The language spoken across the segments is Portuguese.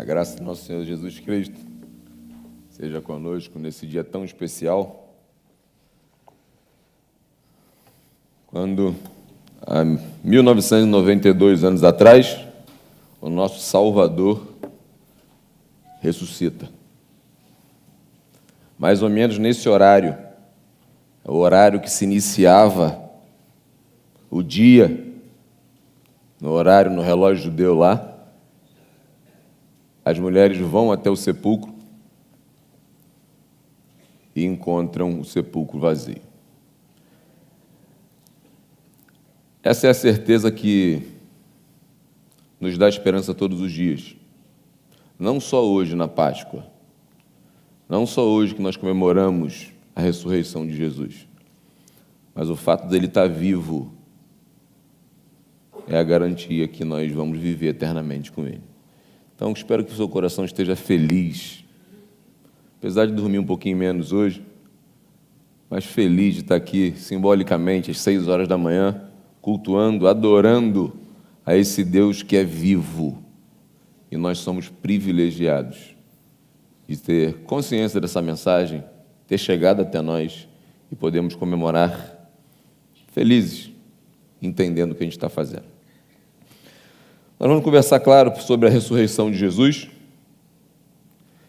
A graça do nosso Senhor Jesus Cristo seja conosco nesse dia tão especial, quando, há 1992 anos atrás, o nosso Salvador ressuscita. Mais ou menos nesse horário, o horário que se iniciava o dia, no horário, no relógio judeu lá, as mulheres vão até o sepulcro e encontram o sepulcro vazio. Essa é a certeza que nos dá esperança todos os dias. Não só hoje na Páscoa, não só hoje que nós comemoramos a ressurreição de Jesus, mas o fato dele estar vivo é a garantia que nós vamos viver eternamente com ele. Então, espero que o seu coração esteja feliz, apesar de dormir um pouquinho menos hoje, mas feliz de estar aqui, simbolicamente, às 6 horas da manhã, cultuando, adorando a esse Deus que é vivo. E nós somos privilegiados de ter consciência dessa mensagem, ter chegado até nós e podemos comemorar felizes, entendendo o que a gente está fazendo. Nós vamos conversar, claro, sobre a ressurreição de Jesus.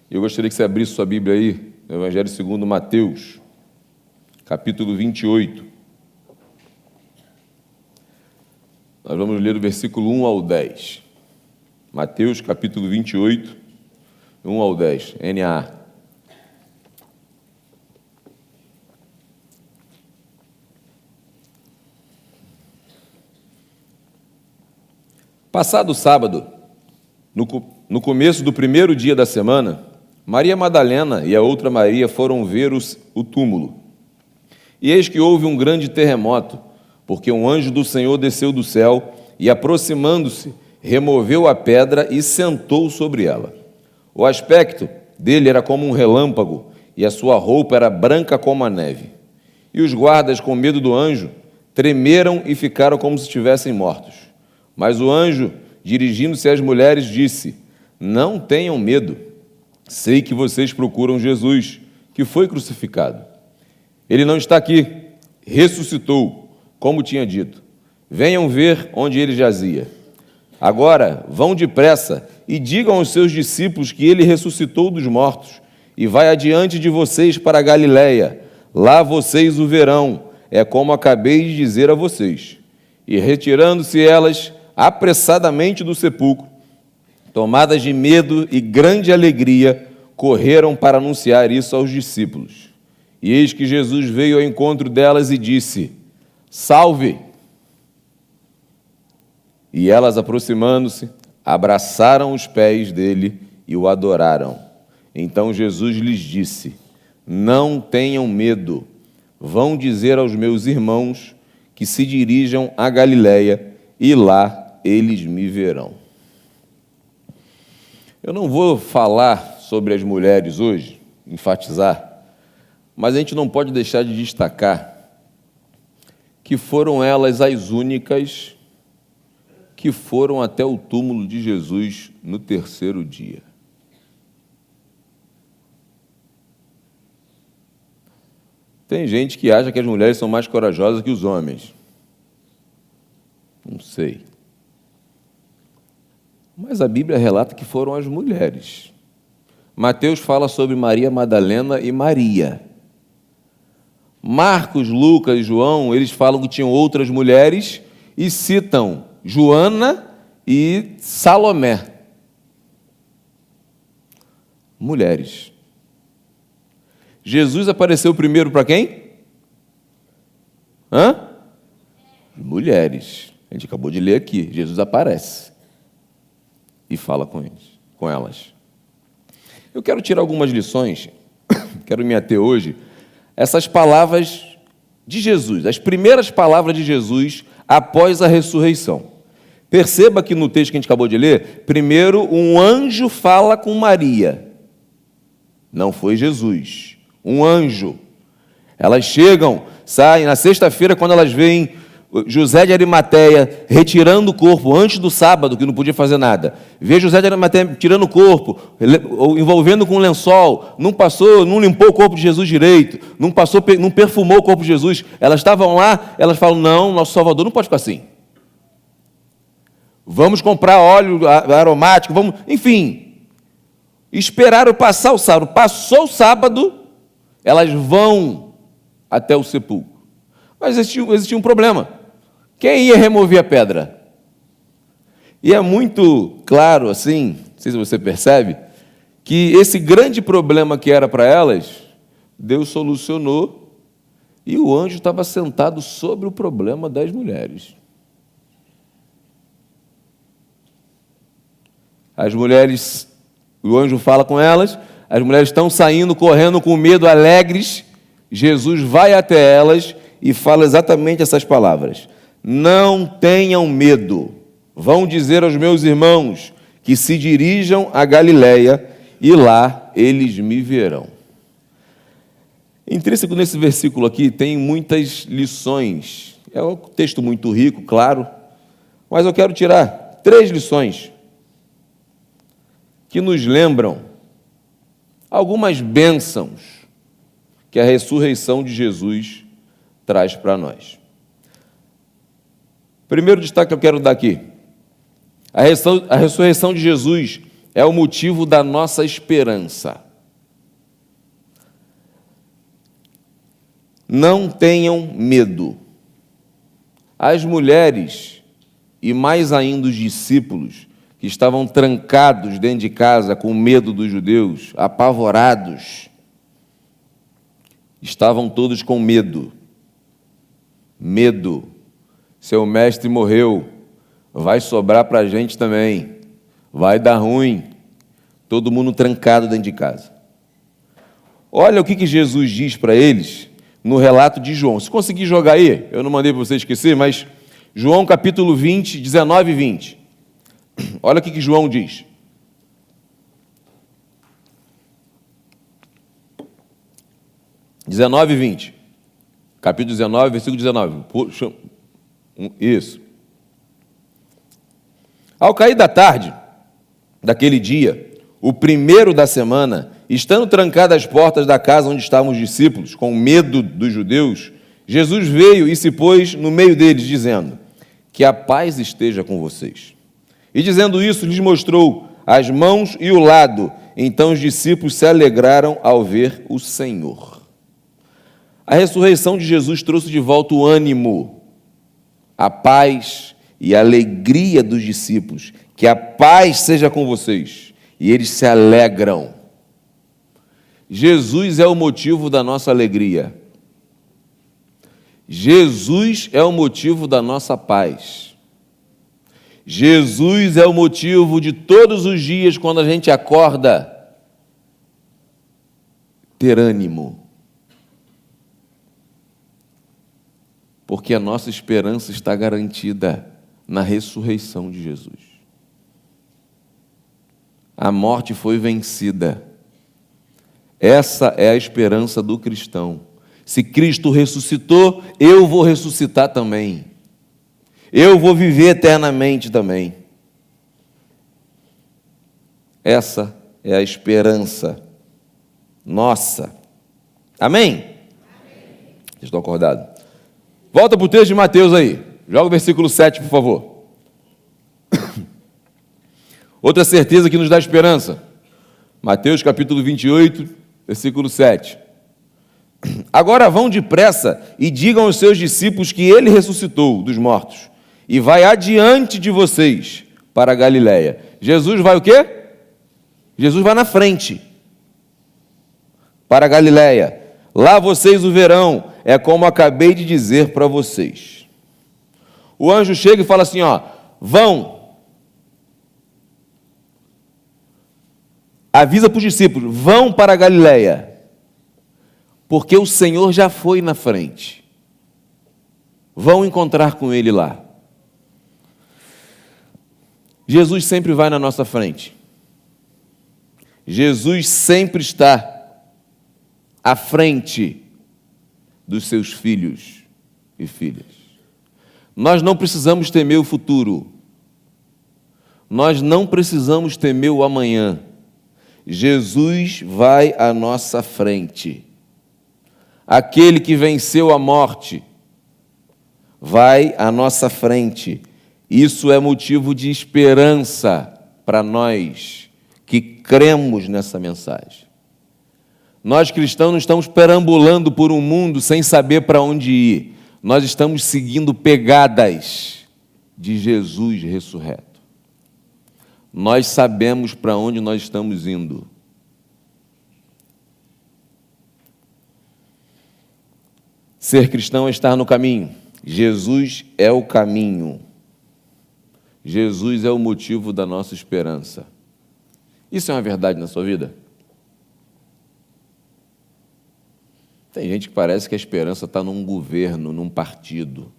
Eu gostaria que você abrisse sua Bíblia aí, no Evangelho segundo Mateus, capítulo 28. Nós vamos ler do versículo 1 ao 10. Mateus, capítulo 28, 1 ao 10, NA. Passado o sábado, no começo do primeiro dia da semana, Maria Madalena e a outra Maria foram ver o túmulo. E eis que houve um grande terremoto, porque um anjo do Senhor desceu do céu e, aproximando-se, removeu a pedra e sentou sobre ela. O aspecto dele era como um relâmpago, e a sua roupa era branca como a neve. E os guardas, com medo do anjo, tremeram e ficaram como se estivessem mortos. Mas o anjo, dirigindo-se às mulheres, disse: não tenham medo, sei que vocês procuram Jesus, que foi crucificado. Ele não está aqui, ressuscitou, como tinha dito. Venham ver onde ele jazia. Agora, vão depressa e digam aos seus discípulos que ele ressuscitou dos mortos e vai adiante de vocês para a Galiléia. Lá vocês o verão, é como acabei de dizer a vocês. E retirando-se elas apressadamente do sepulcro, tomadas de medo e grande alegria, correram para anunciar isso aos discípulos. E eis que Jesus veio ao encontro delas e disse: salve! E elas, aproximando-se, abraçaram os pés dele e o adoraram. Então Jesus lhes disse: não tenham medo, vão dizer aos meus irmãos que se dirijam à Galiléia e lá eles me verão. Eu não vou falar sobre as mulheres hoje, enfatizar, mas a gente não pode deixar de destacar que foram elas as únicas que foram até o túmulo de Jesus no terceiro dia. Tem gente que acha que as mulheres são mais corajosas que os homens. Não sei. Mas a Bíblia relata que foram as mulheres. Mateus fala sobre Maria Madalena e Maria. Marcos, Lucas e João, eles falam que tinham outras mulheres e citam Joana e Salomé. Mulheres. Jesus apareceu primeiro para quem? Mulheres. A gente acabou de ler aqui. Jesus aparece e fala com elas. Eu quero tirar algumas lições, quero me ater hoje, essas palavras de Jesus, as primeiras palavras de Jesus após a ressurreição. Perceba que no texto que a gente acabou de ler, primeiro um anjo fala com Maria. Não foi Jesus, um anjo. Elas chegam, saem, na sexta-feira, quando elas veem José de Arimateia retirando o corpo antes do sábado, que não podia fazer nada. Vê José de Arimateia tirando o corpo, envolvendo com um lençol, não limpou o corpo de Jesus direito, não perfumou o corpo de Jesus. Elas estavam lá, elas falam, não, nosso Salvador não pode ficar assim. Vamos comprar óleo aromático, enfim. Esperaram passar o sábado. Passou o sábado, elas vão até o sepulcro. Mas existia um problema. Quem ia remover a pedra? E é muito claro, assim, não sei se você percebe, que esse grande problema que era para elas, Deus solucionou e o anjo estava sentado sobre o problema das mulheres. As mulheres, o anjo fala com elas, as mulheres estão saindo, correndo com medo, alegres. Jesus vai até elas e fala exatamente essas palavras. Não tenham medo. Vão dizer aos meus irmãos que se dirijam a Galiléia e lá eles me verão. Intrínseco nesse versículo aqui tem muitas lições. É um texto muito rico, claro, mas eu quero tirar 3 lições que nos lembram algumas bênçãos que a ressurreição de Jesus traz para nós. Primeiro destaque que eu quero dar aqui. A ressurreição de Jesus é o motivo da nossa esperança. Não tenham medo. As mulheres, e mais ainda os discípulos, que estavam trancados dentro de casa com medo dos judeus, apavorados, estavam todos com medo. Medo. Seu mestre morreu, vai sobrar para a gente também, vai dar ruim, todo mundo trancado dentro de casa. Olha o que Jesus diz para eles no relato de João. Se conseguir jogar aí, eu não mandei para você esquecer, mas João capítulo 20, 19 e 20. Olha o que João diz. (19 e 20). Capítulo 19, versículo 19. Puxa. Isso. Ao cair da tarde daquele dia, o primeiro da semana, estando trancadas as portas da casa onde estavam os discípulos, com medo dos judeus, Jesus veio e se pôs no meio deles, dizendo: que a paz esteja com vocês. E dizendo isso, lhes mostrou as mãos e o lado. Então os discípulos se alegraram ao ver o Senhor. A ressurreição de Jesus trouxe de volta o ânimo, a paz e a alegria dos discípulos. Que a paz seja com vocês. E eles se alegram. Jesus é o motivo da nossa alegria. Jesus é o motivo da nossa paz. Jesus é o motivo de todos os dias, quando a gente acorda, ter ânimo. Porque a nossa esperança está garantida na ressurreição de Jesus. A morte foi vencida. Essa é a esperança do cristão. Se Cristo ressuscitou, eu vou ressuscitar também. Eu vou viver eternamente também. Essa é a esperança nossa. Amém? Amém. Vocês estão acordados? Volta para o texto de Mateus aí. Joga o versículo 7, por favor. Outra certeza que nos dá esperança. Mateus capítulo 28, versículo 7. Agora vão depressa e digam aos seus discípulos que ele ressuscitou dos mortos e vai adiante de vocês para a Galiléia. Jesus vai o quê? Jesus vai na frente para a Galiléia. Lá vocês o verão, é como acabei de dizer para vocês. O anjo chega e fala assim, vão. Avisa para os discípulos, vão para a Galiléia, porque o Senhor já foi na frente. Vão encontrar com ele lá. Jesus sempre vai na nossa frente. Jesus sempre está à frente dos seus filhos e filhas. Nós não precisamos temer o futuro. Nós não precisamos temer o amanhã. Jesus vai à nossa frente. Aquele que venceu a morte vai à nossa frente. Isso é motivo de esperança para nós que cremos nessa mensagem. Nós cristãos não estamos perambulando por um mundo sem saber para onde ir. Nós estamos seguindo pegadas de Jesus ressurreto. Nós sabemos para onde nós estamos indo. Ser cristão é estar no caminho. Jesus é o caminho. Jesus é o motivo da nossa esperança. Isso é uma verdade na sua vida? Tem gente que parece que a esperança está num governo, num partido.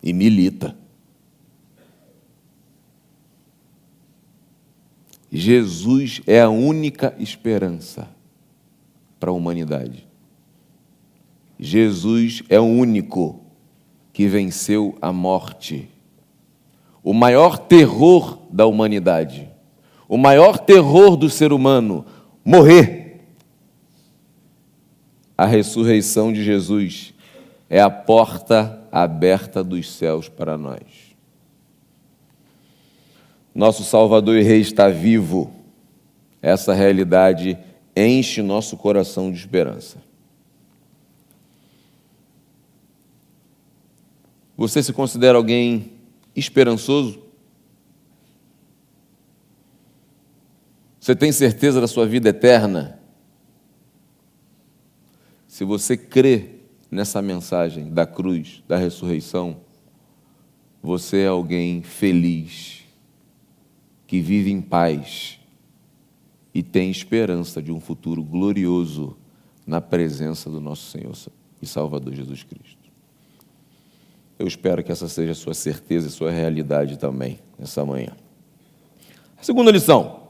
E milita. Jesus é a única esperança para a humanidade. Jesus é o único que venceu a morte. O maior terror da humanidade, o maior terror do ser humano, morrer. A ressurreição de Jesus é a porta aberta dos céus para nós. Nosso Salvador e Rei está vivo. Essa realidade enche nosso coração de esperança. Você se considera alguém esperançoso? Você tem certeza da sua vida eterna? Se você crê nessa mensagem da cruz, da ressurreição, você é alguém feliz, que vive em paz e tem esperança de um futuro glorioso na presença do nosso Senhor e Salvador Jesus Cristo. Eu espero que essa seja a sua certeza e sua realidade também, nessa manhã. A segunda lição.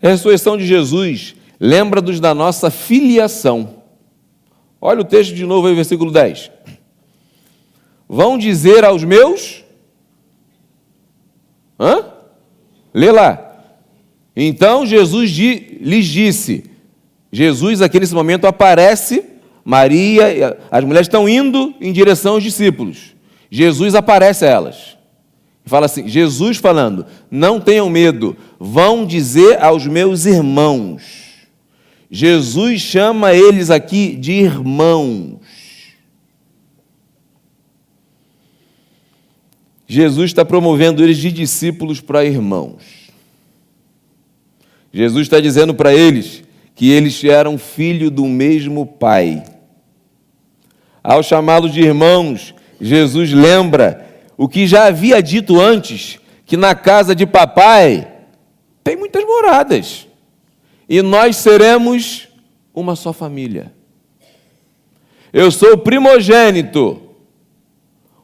A ressurreição de Jesus lembra-nos da nossa filiação. Olha o texto de novo aí, versículo 10. Vão dizer aos meus... Lê lá. Então Jesus lhes disse. Jesus aqui nesse momento aparece, Maria, as mulheres estão indo em direção aos discípulos. Jesus aparece a elas. Fala assim, Jesus falando, não tenham medo, vão dizer aos meus irmãos. Jesus chama eles aqui de irmãos. Jesus está promovendo eles de discípulos para irmãos. Jesus está dizendo para eles que eles eram filhos do mesmo Pai. Ao chamá-los de irmãos, Jesus lembra o que já havia dito antes, que na casa de papai tem muitas moradas. E nós seremos uma só família. Eu sou o primogênito,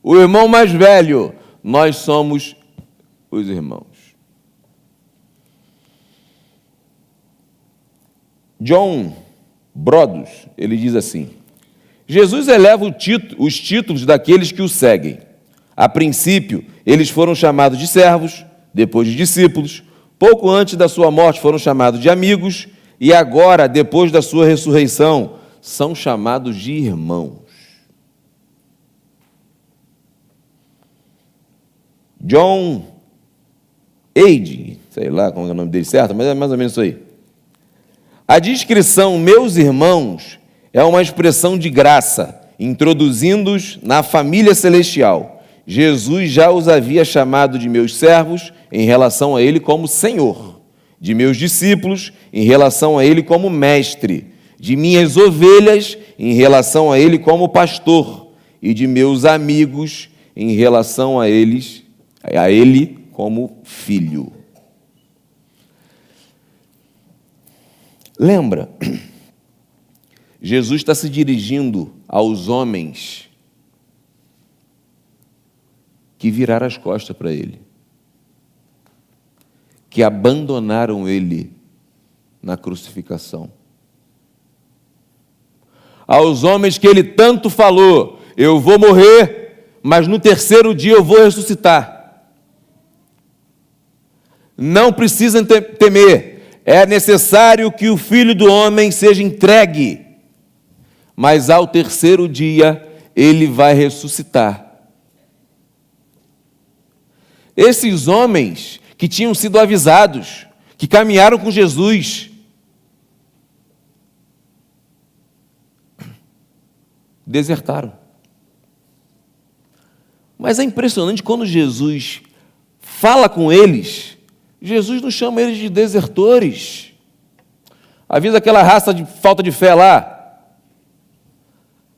o irmão mais velho. Nós somos os irmãos. John Brodos, ele diz assim, Jesus eleva os títulos daqueles que o seguem. A princípio, eles foram chamados de servos, depois de discípulos, pouco antes da sua morte foram chamados de amigos, e agora, depois da sua ressurreição, são chamados de irmãos. John Eide, sei lá como é o nome dele certo, mas é mais ou menos isso aí. A descrição, meus irmãos, é uma expressão de graça, introduzindo-os na família celestial. Jesus já os havia chamado de meus servos em relação a ele como Senhor, de meus discípulos em relação a ele como mestre, de minhas ovelhas em relação a ele como pastor e de meus amigos em relação a ele como filho. Lembra, Jesus está se dirigindo aos homens que viraram as costas para ele, que abandonaram ele na crucificação. aos homens que ele tanto falou: eu vou morrer, mas no terceiro dia eu vou ressuscitar. Não precisam temer, é necessário que o Filho do Homem seja entregue, mas ao terceiro dia ele vai ressuscitar. Esses homens que tinham sido avisados, que caminharam com Jesus, desertaram. Mas é impressionante, quando Jesus fala com eles, Jesus não chama eles de desertores. Avisa aquela raça de falta de fé lá.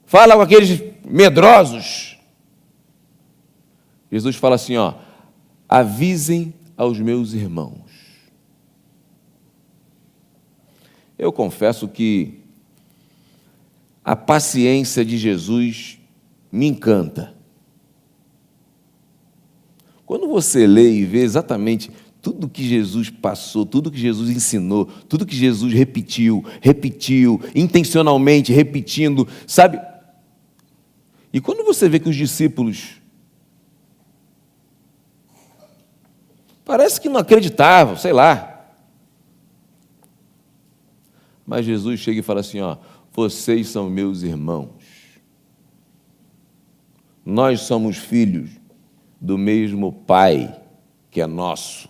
Fala com aqueles medrosos. Jesus fala assim, avisem aos meus irmãos. Eu confesso que a paciência de Jesus me encanta. Quando você lê e vê exatamente tudo que Jesus passou, tudo que Jesus ensinou, tudo que Jesus repetiu, intencionalmente repetindo, sabe? E quando você vê que os discípulos parece que não acreditavam, sei lá. Mas Jesus chega e fala assim, vocês são meus irmãos. Nós somos filhos do mesmo Pai que é nosso.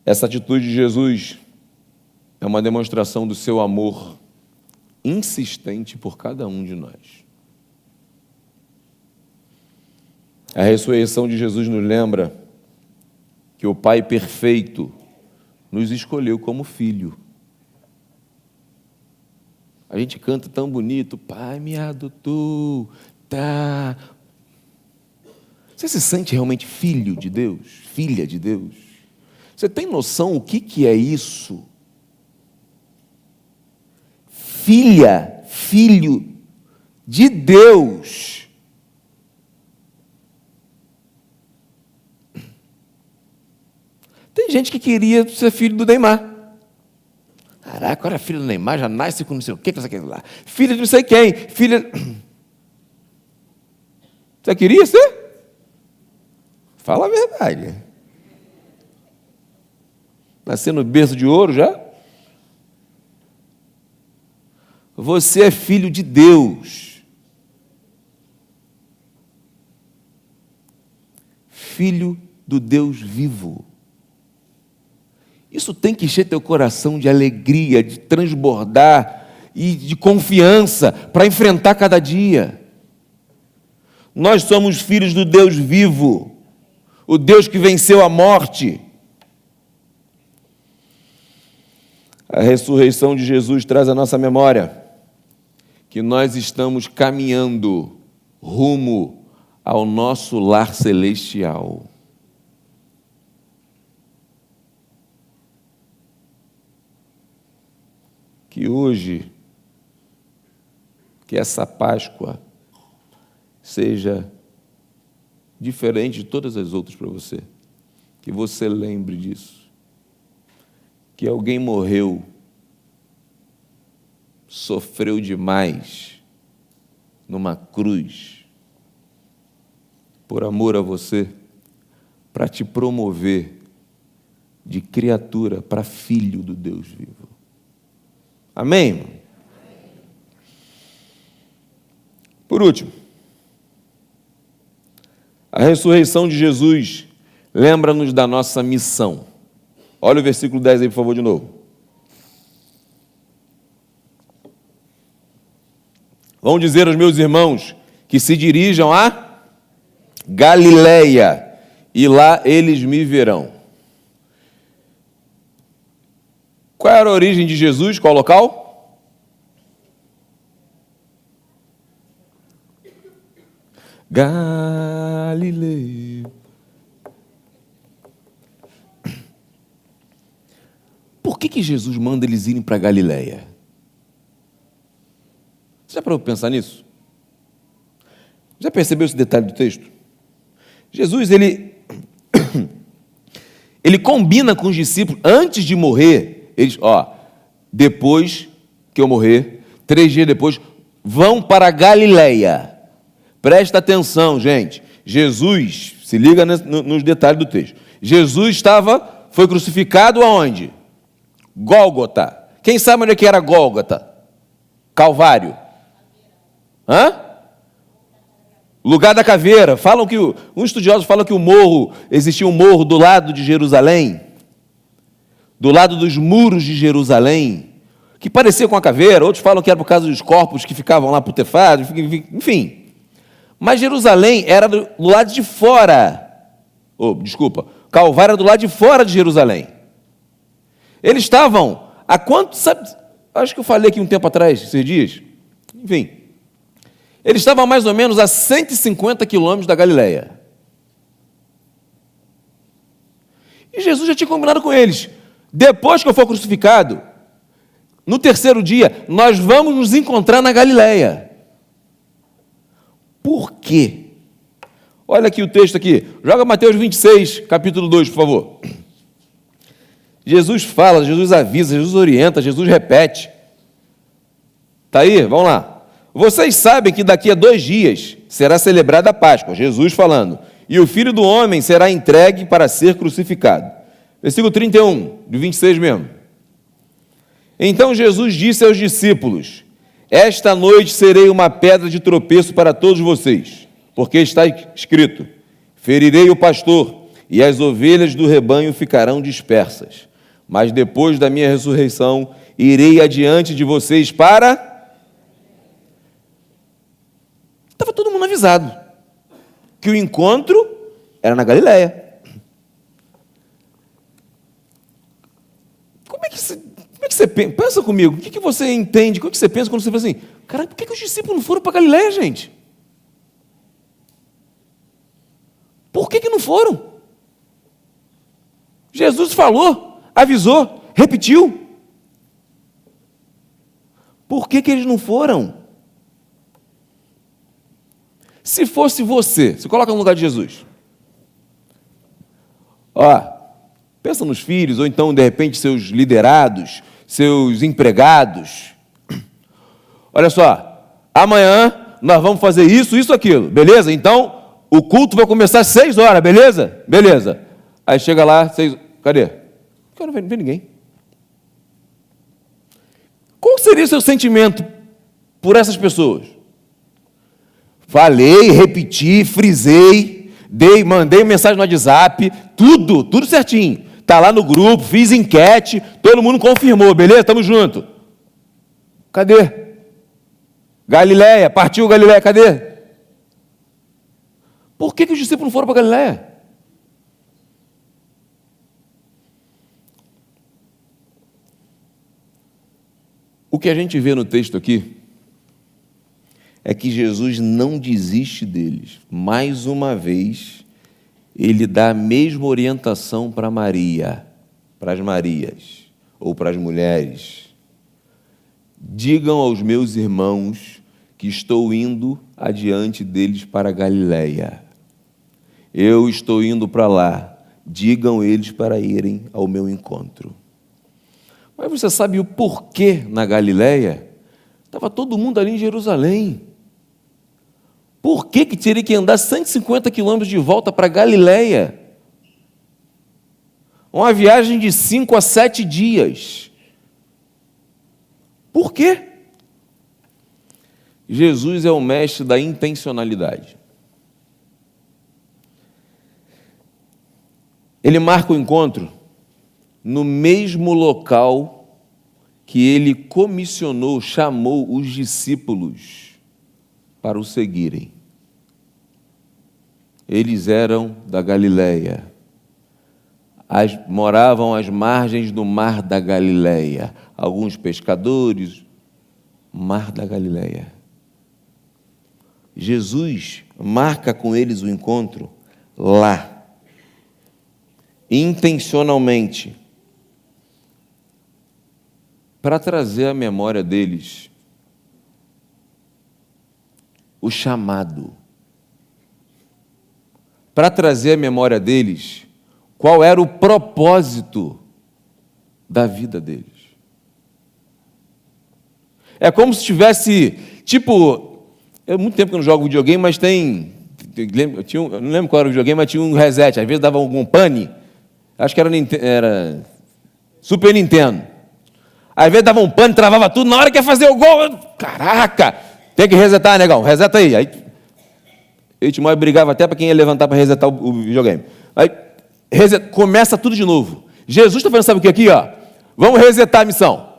Essa atitude de Jesus é uma demonstração do seu amor insistente por cada um de nós. A ressurreição de Jesus nos lembra que o Pai perfeito nos escolheu como filho. A gente canta tão bonito, Pai me adotou, tá. Você se sente realmente filho de Deus? Filha de Deus? Você tem noção o que é isso? Filha, filho de Deus. Tem gente que queria ser filho do Neymar. Caraca, olha, filho do Neymar, já nasce com não sei o que, lá. Filha de não sei quem, filha... Você queria ser? Fala a verdade. Nascer no berço de ouro já? Você é filho de Deus. Filho do Deus vivo. Isso tem que encher teu coração de alegria, de transbordar e de confiança para enfrentar cada dia. Nós somos filhos do Deus vivo, o Deus que venceu a morte. A ressurreição de Jesus traz à nossa memória que nós estamos caminhando rumo ao nosso lar celestial. Que hoje, que essa Páscoa seja diferente de todas as outras para você. Que você lembre disso. Que alguém morreu, sofreu demais numa cruz, por amor a você, para te promover de criatura para filho do Deus vivo. Amém, irmão? Por último, a ressurreição de Jesus lembra-nos da nossa missão. Olha o versículo 10 aí, por favor, de novo. Vão dizer aos meus irmãos que se dirijam a Galileia, e lá eles me verão. Qual era a origem de Jesus? Qual local? Galileia. Por que Jesus manda eles irem para Galileia? Você já parou para pensar nisso? Já percebeu esse detalhe do texto? Jesus, ele combina com os discípulos, antes de morrer, eles, depois que eu morrer, 3 dias depois, vão para a Galileia. Presta atenção, gente. Jesus, se liga nos detalhes do texto. Jesus foi crucificado aonde? Gólgota. Quem sabe onde é que era Gólgota? Calvário. Hã? Lugar da caveira. Falam que um estudioso fala que existia um morro do lado de Jerusalém, do lado dos muros de Jerusalém, que parecia com a caveira. Outros falam que era por causa dos corpos que ficavam lá putefados, enfim. Mas Jerusalém era do lado de fora. Calvário era do lado de fora de Jerusalém. Eles estavam a quanto, sabe? Acho que eu falei aqui um tempo atrás, esses dias. Enfim. Eles estavam a mais ou menos a 150 quilômetros da Galileia. E Jesus já tinha combinado com eles. Depois que eu for crucificado, no 3º dia, nós vamos nos encontrar na Galileia. Por quê? Olha aqui o texto aqui. Joga Mateus 26, capítulo 2, por favor. Jesus fala, Jesus avisa, Jesus orienta, Jesus repete. Está aí? Vamos lá. Vocês sabem que daqui a 2 dias será celebrada a Páscoa, Jesus falando, e o Filho do Homem será entregue para ser crucificado. Versículo 31, de 26 mesmo. Então Jesus disse aos discípulos: esta noite serei uma pedra de tropeço para todos vocês, porque está escrito: ferirei o pastor, e as ovelhas do rebanho ficarão dispersas. Mas depois da minha ressurreição, irei adiante de vocês para... Estava todo mundo avisado que o encontro era na Galileia. Como é que você pensa comigo? O que você entende? O que você pensa quando você fala assim, cara, por que os discípulos não foram para a Galileia, gente? Por que não foram? Jesus falou, avisou, repetiu. Por que eles não foram? Se fosse você, se coloca no lugar de Jesus. Pensa nos filhos, ou então, de repente, seus liderados, seus empregados. Olha só, amanhã nós vamos fazer isso, aquilo, beleza? Então, o culto vai começar às 6 horas, beleza? Beleza. Aí chega lá, 6... Cadê? Não quero ver ninguém. Qual seria o seu sentimento por essas pessoas? Falei, repeti, frisei, mandei mensagem no WhatsApp, tudo certinho. Está lá no grupo, fiz enquete, todo mundo confirmou, beleza? Estamos juntos. Cadê? Galileia, partiu Galileia, cadê? Por que os discípulos não foram para Galileia? O que a gente vê no texto aqui é que Jesus não desiste deles. Mais uma vez, ele dá a mesma orientação para Maria, para as Marias, ou para as mulheres. Digam aos meus irmãos que estou indo adiante deles para a Galileia. Eu estou indo para lá. Digam eles para irem ao meu encontro. Mas você sabe o porquê na Galileia? Estava todo mundo ali em Jerusalém. Por que teria que andar 150 quilômetros de volta para Galileia? Uma viagem de 5 a 7 dias. Por quê? Jesus é o mestre da intencionalidade. Ele marca o encontro no mesmo local que ele comissionou, chamou os discípulos para o seguirem. Eles eram da Galileia, moravam às margens do mar da Galileia, alguns pescadores, mar da Galileia. Jesus marca com eles o encontro lá, intencionalmente, para trazer à memória deles o chamado, para trazer à memória deles qual era o propósito da vida deles. É como se tivesse, tipo, há muito tempo que eu não jogo videogame, mas eu não lembro qual era o videogame, mas tinha um reset, às vezes dava algum pane, acho que era Super Nintendo. Às vezes dava um pane, travava tudo, na hora que ia fazer o gol, caraca, tem que resetar, negão, reseta aí. Aí eu te brigava até para quem ia levantar para resetar o videogame. Aí começa tudo de novo. Jesus está falando, sabe o que aqui? Ó? Vamos resetar a missão.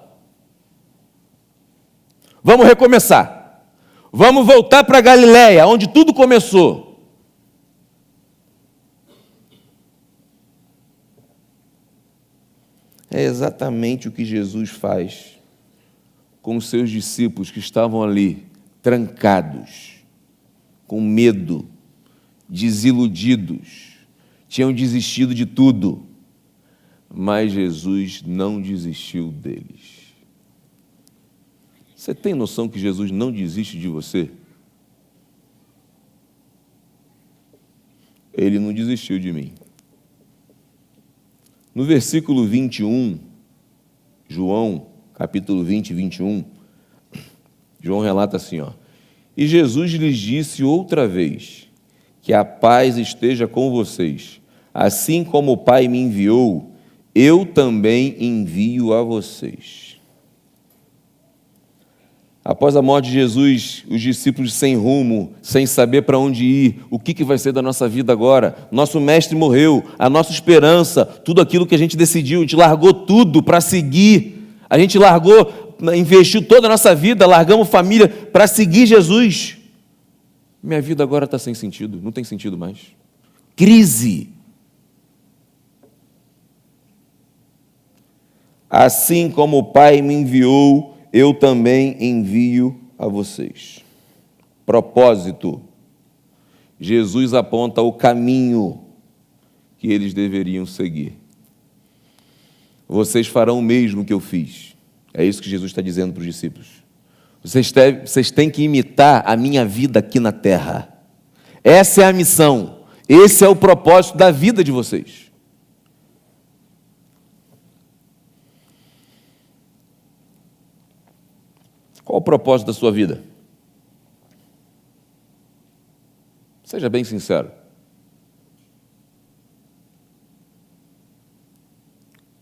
Vamos recomeçar. Vamos voltar para Galiléia, onde tudo começou. É exatamente o que Jesus faz com os seus discípulos que estavam ali, trancados, com medo, desiludidos, tinham desistido de tudo, mas Jesus não desistiu deles. Você tem noção que Jesus não desiste de você? Ele não desistiu de mim. No versículo 21, João, capítulo 20, 21, João relata assim, ó: E Jesus lhes disse outra vez, que a paz esteja com vocês. Assim como o Pai me enviou, eu também envio a vocês. Após a morte de Jesus, os discípulos sem rumo, sem saber para onde ir, o que vai ser da nossa vida agora? Nosso mestre morreu, a nossa esperança, tudo aquilo que a gente decidiu, a gente largou tudo para seguir. A gente investiu toda a nossa vida, largamos família para seguir Jesus. Minha vida agora está sem sentido, não tem sentido mais. Crise. Assim como o Pai me enviou, eu também envio a vocês. Propósito. Jesus aponta o caminho que eles deveriam seguir. Vocês farão o mesmo que eu fiz. É isso que Jesus está dizendo para os discípulos. Vocês têm que imitar a minha vida aqui na terra. Essa é a missão. Esse é o propósito da vida de vocês. Qual o propósito da sua vida? Seja bem sincero.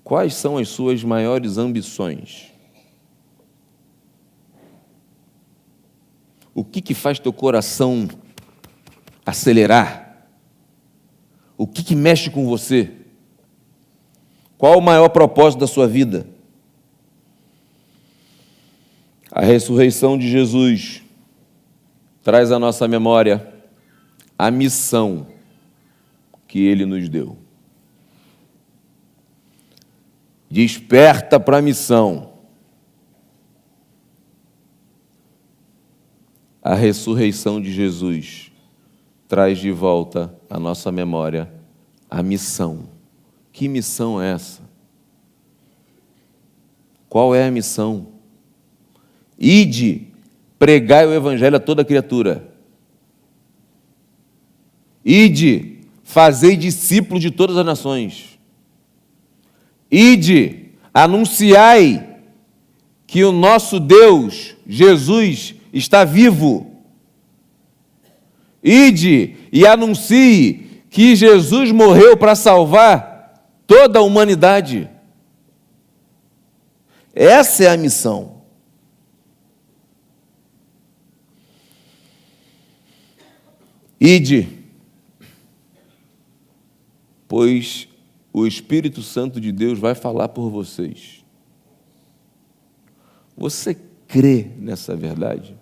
Quais são as suas maiores ambições? O que faz teu coração acelerar? O que mexe com você? Qual o maior propósito da sua vida? A ressurreição de Jesus traz à nossa memória a missão que Ele nos deu. Desperta para a missão. A ressurreição de Jesus traz de volta à nossa memória a missão. Que missão é essa? Qual é a missão? Ide, pregai o evangelho a toda criatura. Ide, fazei discípulos de todas as nações. Ide, anunciai que o nosso Deus, Jesus, está vivo. Ide e anuncie que Jesus morreu para salvar toda a humanidade. Essa é a missão. Ide, pois o Espírito Santo de Deus vai falar por vocês. Você crê nessa verdade?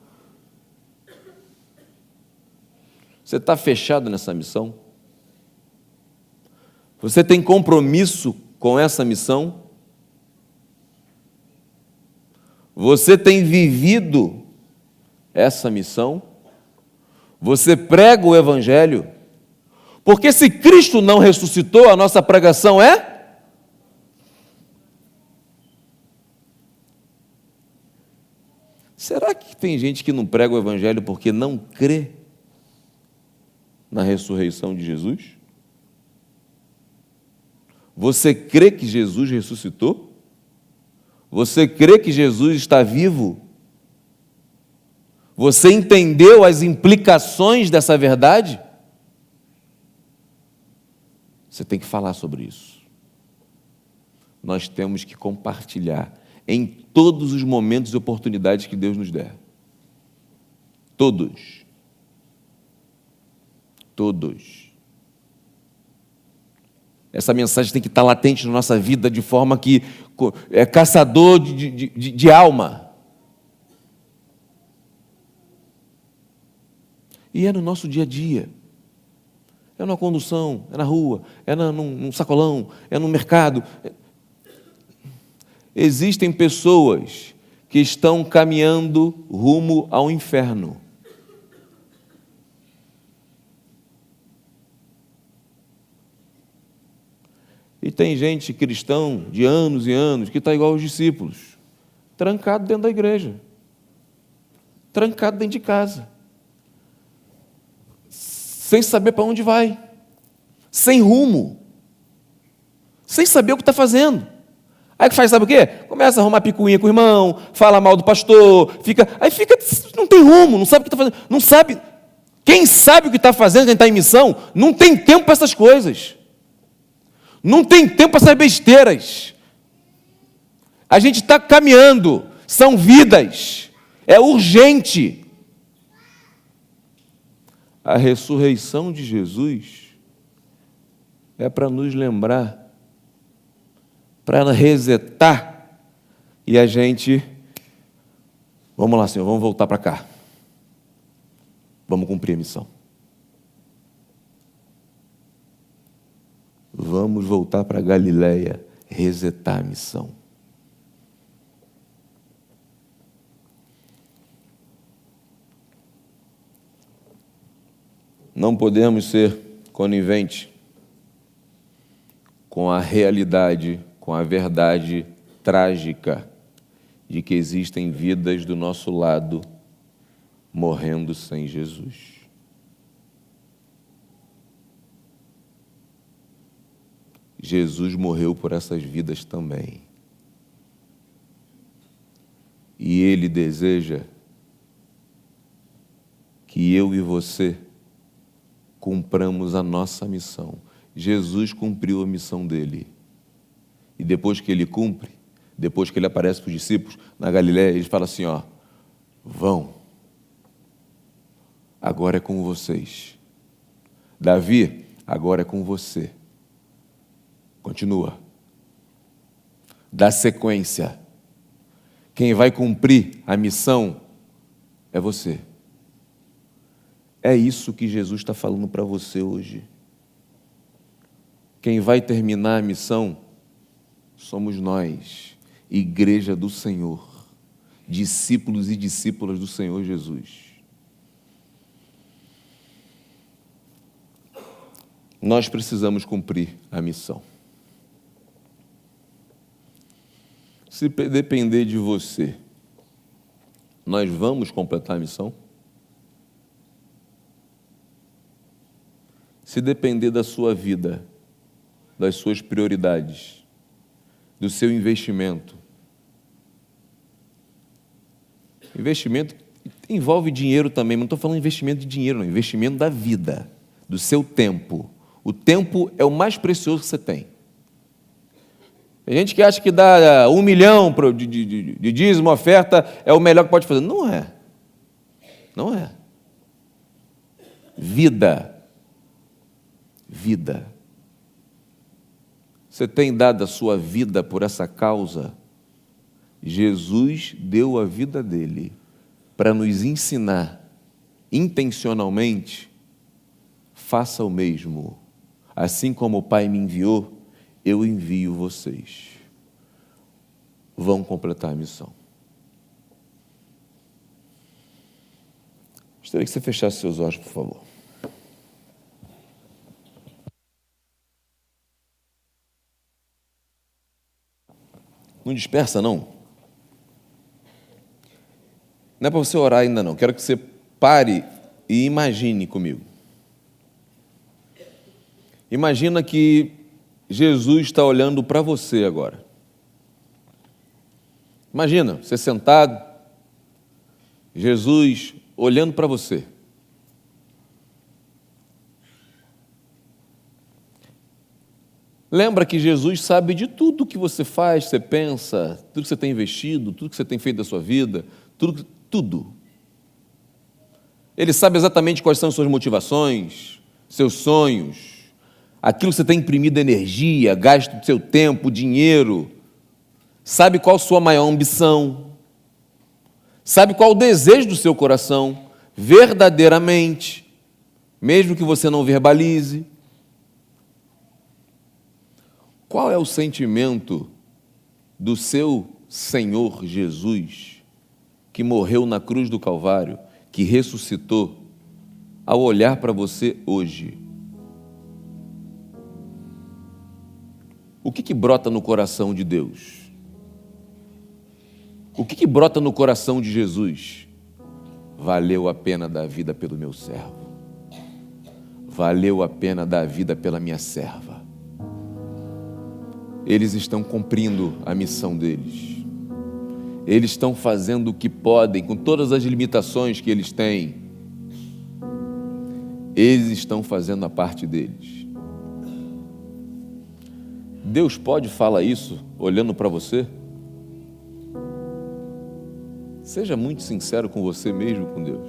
Você está fechado nessa missão? Você tem compromisso com essa missão? Você tem vivido essa missão? Você prega o Evangelho? Porque se Cristo não ressuscitou, a nossa pregação é? Será que tem gente que não prega o Evangelho porque não crê na ressurreição de Jesus? Você crê que Jesus ressuscitou? Você crê que Jesus está vivo? Você entendeu as implicações dessa verdade? Você tem que falar sobre isso. Nós temos que compartilhar em todos os momentos e oportunidades que Deus nos der. Todos. Todos. Essa mensagem tem que estar latente na nossa vida de forma que é caçador de alma. E é no nosso dia a dia. É na condução, é na rua, é num sacolão, é no mercado. Existem pessoas que estão caminhando rumo ao inferno. E tem gente cristão de anos e anos que está igual aos discípulos, trancado dentro da igreja, trancado dentro de casa, sem saber para onde vai, sem rumo, sem saber o que está fazendo. Aí que faz, sabe o quê? Começa a arrumar picuinha com o irmão, fala mal do pastor, não tem rumo, não sabe o que está fazendo, não sabe. Quem sabe o que está fazendo, quem está em missão, não tem tempo para essas coisas. Não tem tempo para essas besteiras. A gente está caminhando, são vidas, é urgente. A ressurreição de Jesus é para nos lembrar, para resetar, e a gente, vamos lá, Senhor, vamos voltar para cá. Vamos cumprir a missão. Vamos voltar para Galileia, resetar a missão. Não podemos ser coniventes com a realidade, com a verdade trágica de que existem vidas do nosso lado morrendo sem Jesus. Jesus morreu por essas vidas também. E Ele deseja que eu e você cumpramos a nossa missão. Jesus cumpriu a missão dele. E depois que ele cumpre, depois que ele aparece para os discípulos na Galileia, ele fala assim, vão, agora é com vocês. Davi, agora é com você. Continua. Dá sequência. Quem vai cumprir a missão é você. É isso que Jesus está falando para você hoje. Quem vai terminar a missão somos nós, Igreja do Senhor, discípulos e discípulas do Senhor Jesus. Nós precisamos cumprir a missão. Se depender de você, nós vamos completar a missão? Se depender da sua vida, das suas prioridades, do seu investimento. Investimento envolve dinheiro também, mas não estou falando investimento de dinheiro, não, investimento da vida, do seu tempo. O tempo é o mais precioso que você tem. Tem gente que acha que dar 1 milhão de dízimo, oferta, é o melhor que pode fazer. Não é. Não é. Vida. Vida. Você tem dado a sua vida por essa causa? Jesus deu a vida dele para nos ensinar, intencionalmente, faça o mesmo. Assim como o Pai me enviou, eu envio vocês. Vão completar a missão. Gostaria que você fechasse seus olhos, por favor. Não dispersa, não. Não é para você orar ainda, não. Quero que você pare e imagine comigo. Imagina que Jesus está olhando para você agora. Imagina, você sentado, Jesus olhando para você. Lembra que Jesus sabe de tudo que você faz, você pensa, tudo que você tem investido, tudo que você tem feito da sua vida, tudo. Ele sabe exatamente quais são as suas motivações, seus sonhos, aquilo que você tem imprimido energia, gasto do seu tempo, dinheiro. Sabe qual a sua maior ambição. Sabe qual o desejo do seu coração, verdadeiramente, mesmo que você não verbalize. Qual é o sentimento do seu Senhor Jesus, que morreu na cruz do Calvário, que ressuscitou, ao olhar para você hoje? O que brota no coração de Deus? O que brota no coração de Jesus? Valeu a pena dar a vida pelo meu servo. Valeu a pena dar a vida pela minha serva. Eles estão cumprindo a missão deles. Eles estão fazendo o que podem, com todas as limitações que eles têm. Eles estão fazendo a parte deles. Deus pode falar isso olhando para você? Seja muito sincero com você mesmo, com Deus.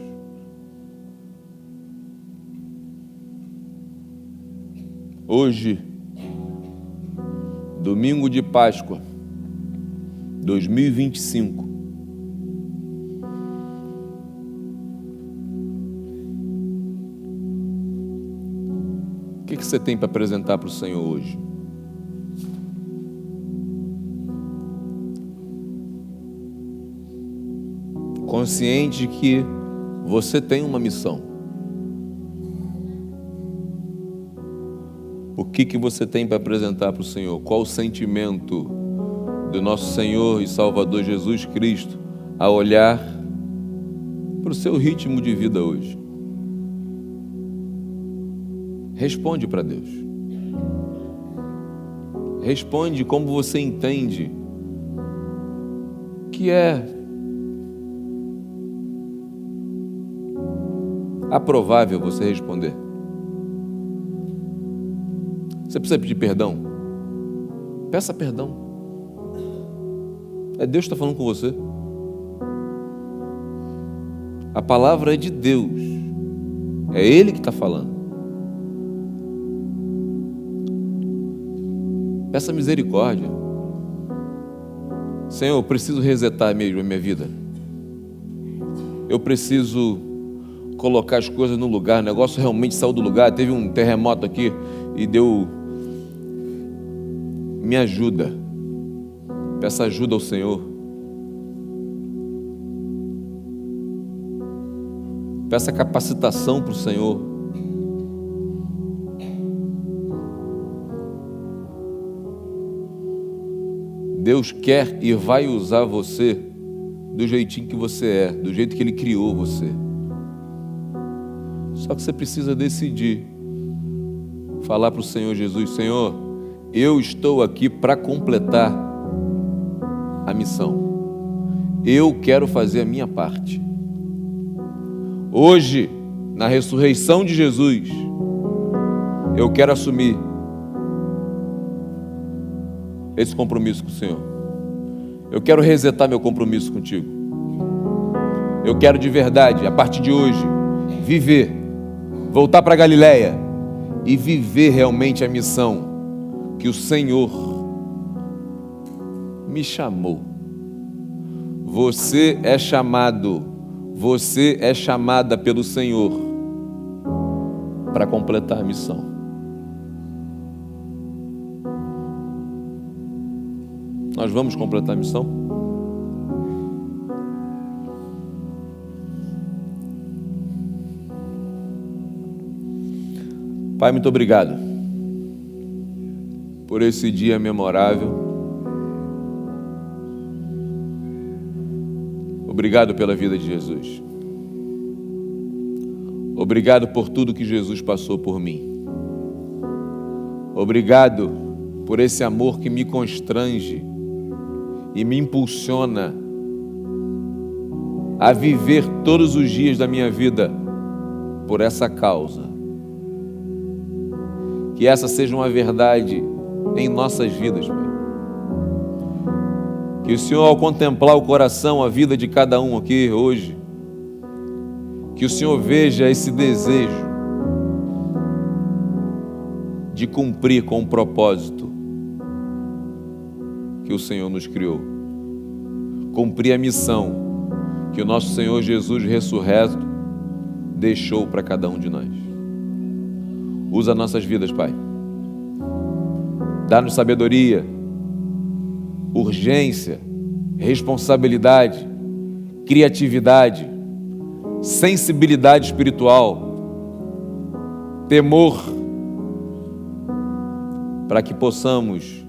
Hoje, domingo de Páscoa, 2025. O que você tem para apresentar para o Senhor hoje? Consciente que você tem uma missão. O que você tem para apresentar para o Senhor? Qual o sentimento do nosso Senhor e Salvador Jesus Cristo a olhar para o seu ritmo de vida hoje? Responde para Deus. Responde como você entende que é aprovável você responder. Você precisa pedir perdão? Peça perdão. É Deus que está falando com você. A palavra é de Deus. É Ele que está falando. Peça misericórdia. Senhor, eu preciso resetar mesmo a minha vida. Eu preciso colocar as coisas no lugar. O negócio realmente saiu do lugar. Teve um terremoto aqui e deu... Me ajuda. Peça ajuda ao Senhor. Peça capacitação para o Senhor. Deus quer e vai usar você do jeitinho que você é, do jeito que Ele criou você. Só que você precisa decidir. Falar para o Senhor Jesus: Senhor, eu estou aqui para completar a missão. Eu quero fazer a minha parte. Hoje, na ressurreição de Jesus, eu quero assumir esse compromisso com o Senhor. Eu quero resetar meu compromisso contigo. Eu quero de verdade, a partir de hoje, viver, voltar para Galileia e viver realmente a missão que o Senhor me chamou. Você é chamado, você é chamada pelo Senhor para completar a missão. Nós vamos completar a missão? Pai, muito obrigado por esse dia memorável. Obrigado pela vida de Jesus. Obrigado por tudo que Jesus passou por mim. Obrigado por esse amor que me constrange e me impulsiona a viver todos os dias da minha vida por essa causa. Que essa seja uma verdade em nossas vidas, Pai. Que o Senhor, ao contemplar o coração, a vida de cada um aqui hoje, que o Senhor veja esse desejo de cumprir com o propósito que o Senhor nos criou. Cumprir a missão que o nosso Senhor Jesus ressurreto deixou para cada um de nós. Usa nossas vidas, Pai. Dá-nos sabedoria, urgência, responsabilidade, criatividade, sensibilidade espiritual, temor, para que possamos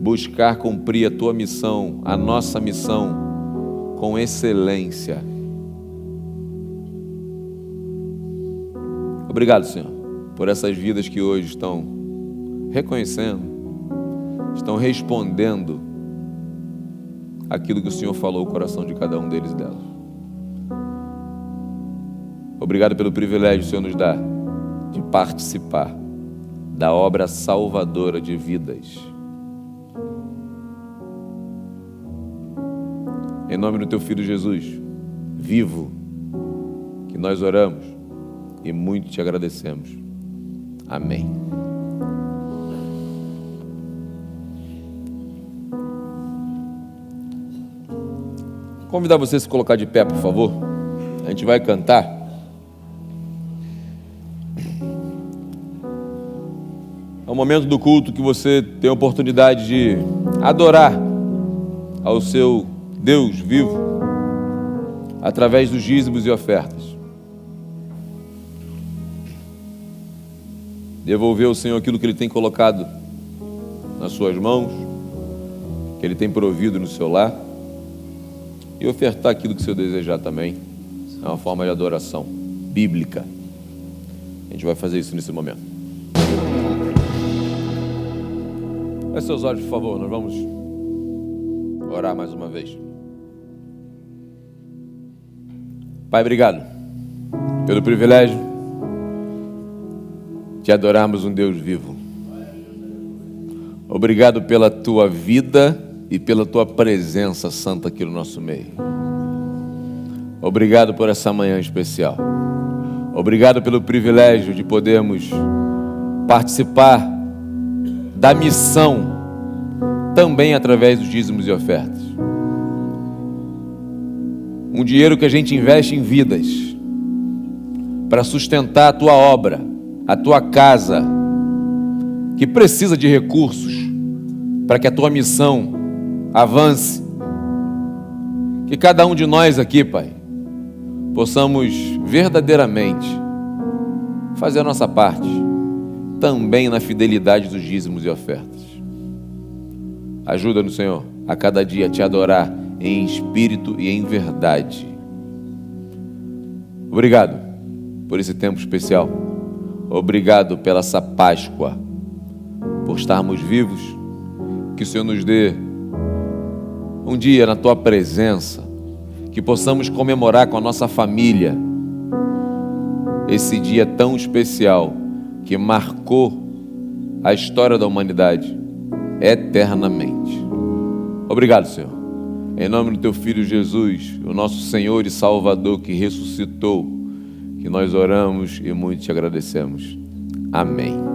buscar cumprir a Tua missão, a nossa missão, com excelência. Obrigado, Senhor, por essas vidas que hoje estão reconhecendo, estão respondendo aquilo que o Senhor falou no coração de cada um deles e delas. Obrigado pelo privilégio que o Senhor nos dá de participar da obra salvadora de vidas. Em nome do Teu Filho Jesus, vivo, que nós oramos e muito Te agradecemos. Amém. Convidar você a se colocar de pé, por favor. A gente vai cantar. É um momento do culto que você tem a oportunidade de adorar ao seu Deus vivo através dos dízimos e ofertas. Devolver ao Senhor aquilo que Ele tem colocado nas suas mãos, que Ele tem provido no seu lar, e ofertar aquilo que o Senhor desejar também. É uma forma de adoração bíblica. A gente vai fazer isso nesse momento. Feche seus olhos, por favor. Nós vamos orar mais uma vez. Pai, obrigado pelo privilégio de adorarmos um Deus vivo. Obrigado pela Tua vida e pela Tua presença santa aqui no nosso meio. Obrigado por essa manhã especial. Obrigado pelo privilégio de podermos participar da missão também através dos dízimos e ofertas. Um dinheiro que a gente investe em vidas para sustentar a Tua obra, a Tua casa, que precisa de recursos para que a Tua missão avance. Que cada um de nós aqui, Pai, possamos verdadeiramente fazer a nossa parte, também na fidelidade dos dízimos e ofertas. Ajuda-nos, Senhor, a cada dia Te adorar em espírito e em verdade. Obrigado por esse tempo especial. Obrigado pela essa Páscoa, por estarmos vivos. Que o Senhor nos dê um dia na Tua presença, que possamos comemorar com a nossa família esse dia tão especial que marcou a história da humanidade eternamente. Obrigado, Senhor. Em nome do Teu Filho Jesus, o nosso Senhor e Salvador que ressuscitou, que nós oramos e muito Te agradecemos. Amém.